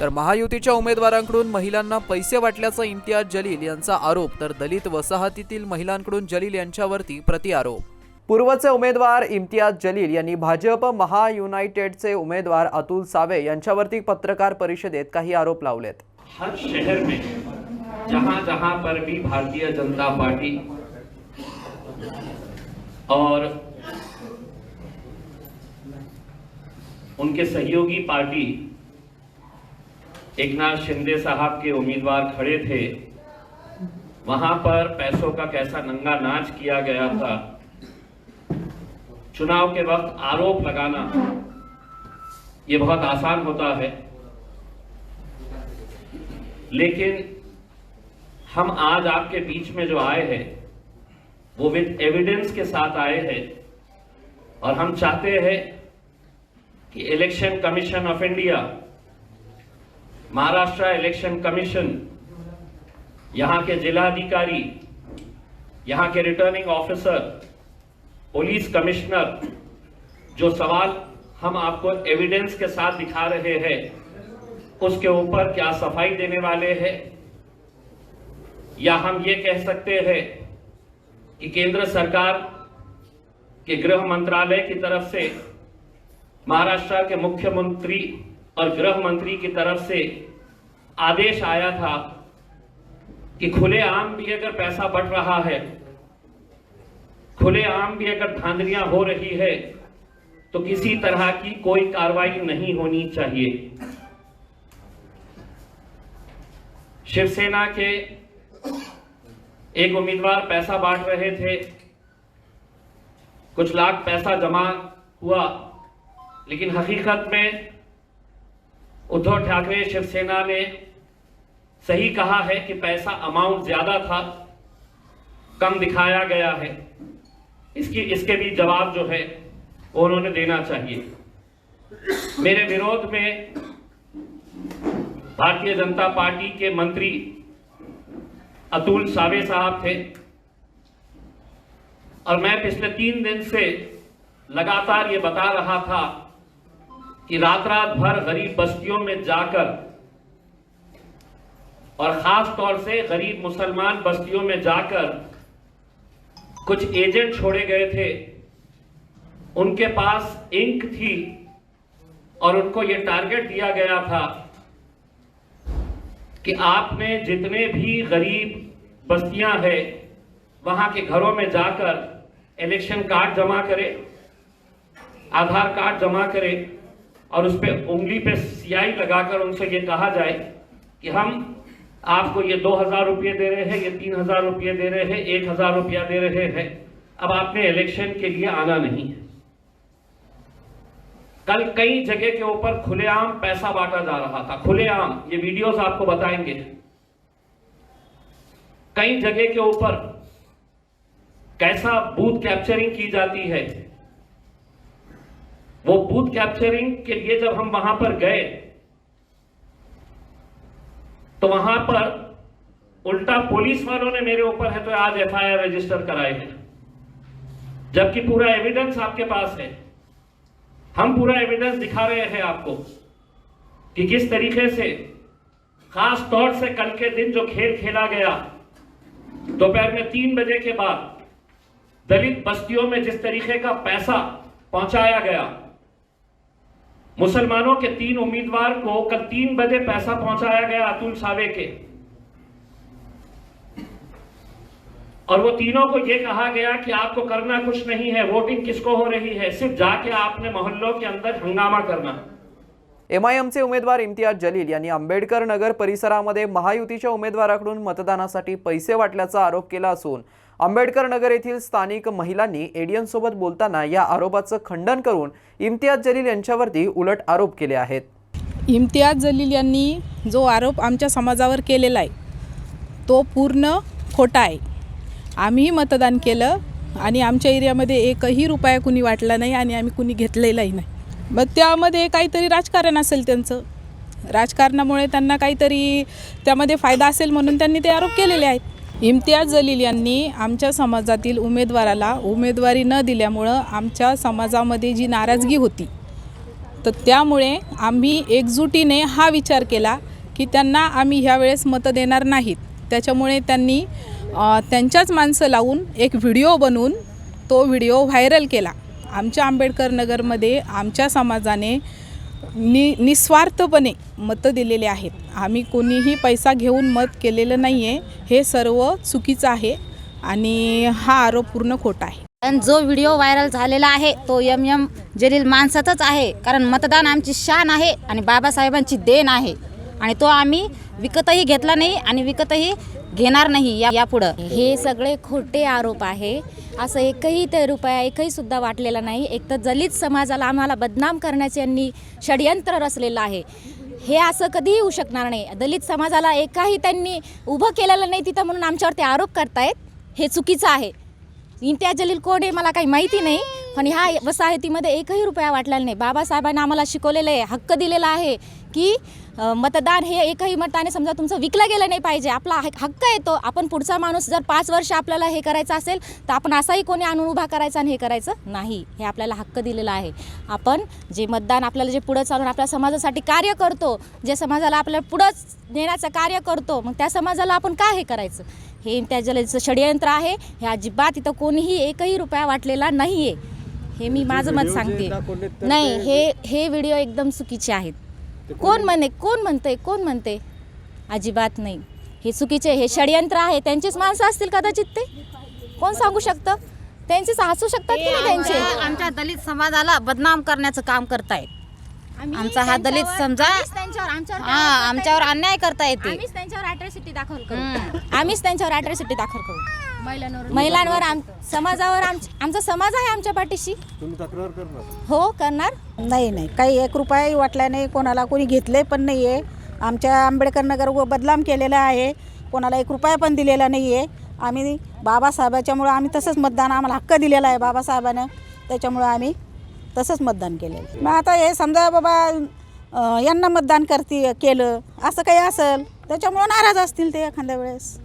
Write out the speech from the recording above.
तर महायुतीच्या उमेदवारांकडून महिलांना पैसे वाटल्याचा इम्तियाज जलील यांचा आरोप, तर दलित वसाहतीतील महिलांकडून जलील यांच्यावरती प्रतिआरोप। पूर्वचे उमेदवार इम्तियाज जलील यांनी भाजप महायुनायटेडचे उमेदवार अतुल सावे यांच्यावरती पत्रकार परिषदेत काही आरोप लावलेत। हर शहर में जहां जहां पर भी भारतीय जनता पार्टी और उनके सहयोगी पार्टी एकनाथ शिंदे साहब के उम्मीदवार खड़े थे, वहां पर पैसों का कैसा नंगा नाच किया गया था। चुनाव के वक्त आरोप लगाना ये बहुत आसान होता है, लेकिन हम आज आपके बीच में जो आए हैं वो विद एविडेंस के साथ आए हैं, और हम चाहते हैं कि election commission of India, Maharashtra election commission, यहाँ के जिलाधिकारी, यहाँ के रिटर्निंग ऑफिसर, पुलिस कमिश्नर, जो सवाल हम आपको एविडेंस के साथ दिखा रहे हैं उसके ऊपर क्या सफाई देने वाले हैं, या हम ये कह सकते हैं कि केंद्र सरकार के गृह मंत्रालय की तरफ से, महाराष्ट्र के मुख्यमंत्री और गृह मंत्री की तरफ से आदेश आया था कि खुलेआम भी अगर पैसा बंट रहा है, खुलेआम भी अगर धांधलियां हो रही है, तो किसी तरह की कोई कार्रवाई नहीं होनी चाहिए। शिवसेना के एक उम्मीदवार पैसा बांट रहे थे, कुछ लाख पैसा जमा हुआ, लेकिन हकीकत में उद्धव ठाकरे शिवसेना ने सही कहा है कि पैसा अमाउंट ज्यादा था, कम दिखाया गया है। इसके भी जवाब जो है वो उन्होंने देना चाहिए। मेरे विरोध में भारतीय जनता पार्टी के मंत्री अतुल सावे साहब थे, और मैं पिछले 3 दिन से लगातार ये बता रहा था कि रात रात भर गरीब बस्तियों में जाकर, और खास तौर से गरीब मुसलमान बस्तियों में जाकर कुछ एजेंट छोड़े गए थे, उनके पास इंक थी और उनको ये टारगेट दिया गया था कि आपने जितने भी गरीब बस्तियां हैं वहां के घरों में जाकर इलेक्शन कार्ड जमा करें, आधार कार्ड जमा करें, और उस पे उंगली पे स्याही लगाकर उनसे ये कहा जाए कि हम आपको ये 2000 रुपये दे रहे हैं, ये 3000 रुपये दे रहे हैं, 1000 रुपया दे रहे हैं, अब आपने इलेक्शन के लिए आना नहीं है। कल कई जगह के ऊपर खुलेआम पैसा बांटा जा रहा था, खुलेआम, ये वीडियोस आपको बताएंगे। कई जगह के ऊपर कैसा बूथ कैप्चरिंग की जाती है। वो बूथ कैप्चरिंग के लिए जब हम वहां पर गए तो वहां पर उल्टा पुलिस वालों ने मेरे ऊपर है तो आज एफआईआर रजिस्टर कराए हैं, जबकि पूरा एविडेंस आपके पास है। हम पूरा एविडेंस दिखा रहे हैं आपको कि किस तरीके से, खास तौर से कल के दिन जो खेल खेला गया दोपहर में 3 बजे के बाद, दलित बस्तियों में जिस तरीके का पैसा पहुंचाया गया, मुसलमानों के 3 उम्मीदवार को कल 3 बजे पैसा पहुंचाया गया अतुल सावे के, और वो तीनों को ये कहा गया कि आपको करना कुछ नहीं है, वोटिंग किसको हो रही है, सिर्फ जाके आपने मोहल्लों के अंदर हंगामा करना। एमआयएमचे उमेदवार इम्तियाज जलील यांनी आंबेडकर नगर परिसरामध्ये महायुतीच्या उमेदवाराकडून मतदानासाठी पैसे वाटल्याचा आरोप केला असून आंबेडकर नगर येथील स्थानिक महिलांनी एडीएन सोबत बोलताना या आरोपाचं खंडन करून इम्तियाज जलील यांच्यावरती उलट आरोप केले आहेत। इम्तियाज जलील यांनी जो आरोप आमच्या समाजावर केलेला आहे तो पूर्ण खोटा आहे। आम्ही मतदान केलं आणि आमच्या एरियामध्ये एकही रुपया कुणी वाटला नाही आणि आम्ही कुणी घेतलेलाही नाही। मग त्यामध्ये काहीतरी राजकारण असेल, त्यांचं राजकारणामुळे त्यांना काहीतरी त्यामध्ये फायदा असेल म्हणून त्यांनी ते आरोप केलेले आहेत। इम्तियाज जलील यांनी आमच्या समाजातील उमेदवाराला उमेदवारी न दिल्यामुळे आमच्या समाजामध्ये जी नाराजगी होती तर त्यामुळे आम्ही एकजुटीने हा विचार केला की त्यांना आम्ही ह्यावेळेस मतं देणार नाहीत. त्याच्यामुळे त्यांनी त्यांच्याच माणसं लावून एक व्हिडिओ बनवून तो व्हिडिओ व्हायरल केला. आमच्या आंबेडकर नगरमध्ये आमच्या समाजाने निस्वार्थपणे मतं दिलेले आहेत. आम्ही कोणीही पैसा घेऊन मत केलेलं नाही आहे. हे सर्व चुकीचं आहे आणि हा आरोप पूर्ण खोटा आहे. आणि जो व्हिडिओ व्हायरल झालेला आहे तो एम जलील माणसातच आहे. कारण मतदान आमची शान आहे आणि बाबासाहेबांची देण आहे आणि तो आम्ही विकतही घेतला नाही आणि विकतही घेणार नाही यापुढं. हे सगळे खोटे आरोप आहे. असं एकही रुपया एकही सुद्धा वाटलेला नाही. एक तर दलित समाजाला आम्हाला बदनाम करण्याचे यांनी षडयंत्र रचलेलं आहे. हे असं कधीही होऊ शकणार नाही. दलित समाजाला एकही त्यांनी उभं केलेलं नाही तिथं म्हणून आमच्यावरती आरोप करतायत. हे चुकीचं आहे. इम्तियाज जलील कोण आहे मला काही माहिती नाही, पण ह्या वसाहतीमध्ये एकही रुपया वाटलेला नाही. बाबासाहेबांना आम्हाला शिकवलेलं आहे, हक्क दिलेला आहे की मतदान हे एकही मताने समजा तुमचं विकलं गेलं नाही पाहिजे. आपला हक्क येतो. आपण पुढचा माणूस जर 5 वर्ष आपल्याला हे करायचं असेल तर आपण असाही कोणी आणून उभा करायचा आणि हे करायचं नाही. हे आपल्याला हक्क दिलेला आहे. आपण जे मतदान आपल्याला जे पुढं चालून आपल्या समाजासाठी कार्य करतो, जे समाजाला आपल्याला पुढं नेण्याचं कार्य करतो, मग त्या समाजाला आपण का हे करायचं? हे इम्तियाज जलीलचं षडयंत्र आहे. हे अजिबात इथं कोणीही एकही रुपया वाटलेला नाही आहे. हे मी माझं मत सांगते. नाही, हे व्हिडिओ एकदम चुकीचे आहेत. कोण म्हणते? अजिबात नाही. हे चुकीचे, हे षडयंत्र आहे. त्यांचीच माणसं असतील कदाचित. ते कोण सांगू शकतं? त्यांचेच हसू शकतात की नाही त्यांचे. आमच्या दलित समाजाला बदनाम करण्याचं काम करतायत. आमचा हा दलित समजा आमच्यावर अन्याय करता येते. आम्हीच त्यांच्यावर अॅट्रॉसिटी दाखल करू. महिलांवर समाजावर आमचा समाज आहे आमच्या पाठीशी. हो, करणार. नाही, काही 1 रुपयाही वाटला नाही. कोणाला कोणी घेतले पण नाही आहे. आमच्या आंबेडकर नगर बदनाम केलेला आहे. कोणाला 1 रुपया पण दिलेला नाही आहे. आम्ही बाबासाहेबाच्यामुळं आम्ही तसंच मतदान, आम्हाला हक्क दिलेला आहे बाबासाहेबानं, त्याच्यामुळं आम्ही तसंच मतदान केलेलं. मग आता हे समजा बाबा यांना मतदान केलं असं काही असेल त्याच्यामुळं नाराज असतील ते एखाद्या वेळेस.